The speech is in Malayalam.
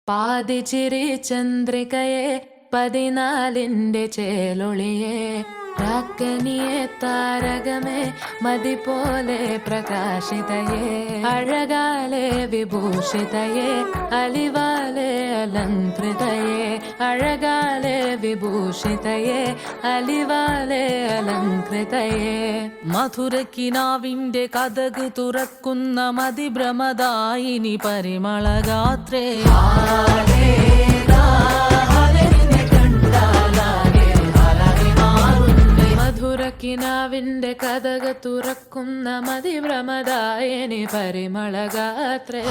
പാതിച്ചിരി ചന്ദ്രികയെ പതിനാലിൻ്റെ ചേലൊളിയെ രാക്കനിയെ താരകമേ മതി പോലെ പ്രകാശിതയെ അഴകാലെ വിഭൂഷിതയെ അലിവാലെ അലങ്കൃതയെ അഴകാലെ വിഭൂഷിതയെ അലിവാലെ അലങ്കൃതയെ മധുരക്കിനാവിൻ്റെ കഥക് തുറക്കുന്ന മതിഭ്രമദായിനി പരിമളഗാത്രേ മധുരക്കിനാവിൻ്റെ കഥക് തുറക്കുന്ന മതിഭ്രമദായിനി പരിമളഗാത്രേ